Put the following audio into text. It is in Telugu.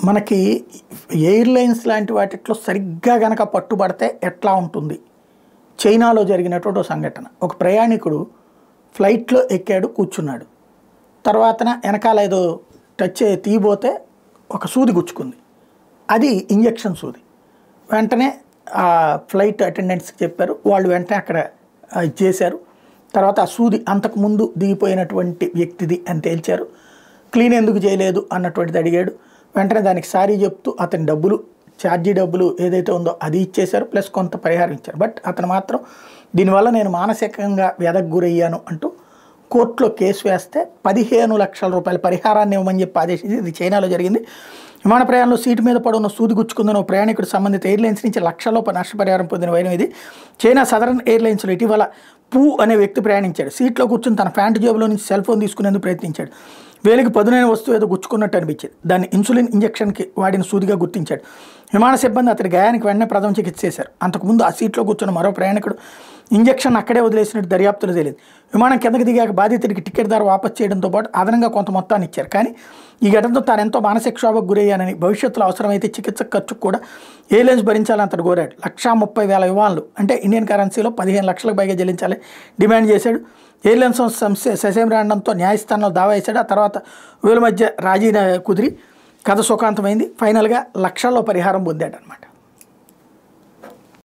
మనకి ఎయిర్లైన్స్ లాంటి వాటిట్లో సరిగ్గా గనక పట్టుబడితే ఎట్లా ఉంటుంది? చైనాలో జరిగినటువంటి సంఘటన. ఒక ప్రయాణికుడు ఫ్లైట్లో ఎక్కాడు, కూర్చున్నాడు. తర్వాతన వెనకాల ఏదో టచ్ తీయబోతే ఒక సూది గుచ్చుకుంది. అది ఇంజెక్షన్ సూది. వెంటనే ఆ ఫ్లైట్ అటెండెంట్స్కి చెప్పారు. వాళ్ళు వెంటనే అక్కడ చేశారు. తర్వాత ఆ సూది అంతకుముందు దిగిపోయినటువంటి వ్యక్తిది అని తేల్చారు. క్లీన్ ఎందుకు చేయలేదు అన్నటువంటిది అడిగాడు. వెంటనే దానికి సారీ చెప్తూ అతని డబ్బులు, ఛార్జీ డబ్బులు ఏదైతే ఉందో అది ఇచ్చేశారు, ప్లస్ కొంత పరిహారం ఇచ్చారు. బట్ అతను మాత్రం దీనివల్ల నేను మానసికంగా వ్యధకు గురయ్యాను అంటూ కోర్టులో కేసు వేస్తే 15 లక్షల రూపాయల పరిహారాన్ని ఇవ్వమని చెప్పి ఆదేశించి, ఇది చైనాలో జరిగింది. విమాన ప్రయాణంలో సీటు మీద పడున్న సూది గుచ్చుకుందని ప్రయాణికుడు సంబంధిత ఎయిర్లైన్స్ నుంచి లక్షల నష్టపరిహారం పొందిన వైనం ఇది. చైనా సదరన్ ఎయిర్లైన్స్లో ఇటీవల పూ అనే వ్యక్తి ప్రయాణించాడు. సీట్లో కూర్చుని తన ప్యాంటు జేబులో నుంచి సెల్ ఫోన్ తీసుకునేందుకు ప్రయత్నించాడు. వేలికి పదునైన వస్తువు ఏదో గుచ్చుకున్నట్టు అనిపించింది. దాన్ని ఇన్సులిన్ ఇంజెక్షన్కి వాడిన సూదిగా గుర్తించాడు. విమాన సిబ్బంది అతడి గాయానికి వెంటనే ప్రథమ చికిత్స చేశారు. అంతకుముందు ఆ సీట్లో కూర్చున్న మరో ప్రయాణికుడు ఇంజెక్షన్ అక్కడే వదిలేసినట్టు దర్యాప్తులో తేలింది. విమానం కిందకి దిగాక బాధితుడికి టికెట్ ధర వాపసు చేయడంతో పాటు అదనంగా కొంత మొత్తాన్ని ఇచ్చారు. కానీ ఈ ఘటనతో తాను ఎంతో మానసిక క్షోభకు గురయ్యానని, భవిష్యత్తులో అవసరమైతే చికిత్స ఖర్చుకు కూడా ఎయిర్లైన్స్ భరించాలని అతడు కోరాడు. 1,30,000 యువాన్లు అంటే ఇండియన్ కరెన్సీలో 15 లక్షలకు పైగా చెల్లించాలి డిమాండ్ చేశాడు. ఎయిర్లైన్స్ సంస్థ ససేమిరాండంతో న్యాయస్థానంలో దావా వేశాడు. ఆ తర్వాత వీళ్ళ మధ్య రాజీ కుదిరి కథ సుఖాంతమైంది. ఫైనల్గా లక్షల్లో పరిహారం పొందాడు అనమాట.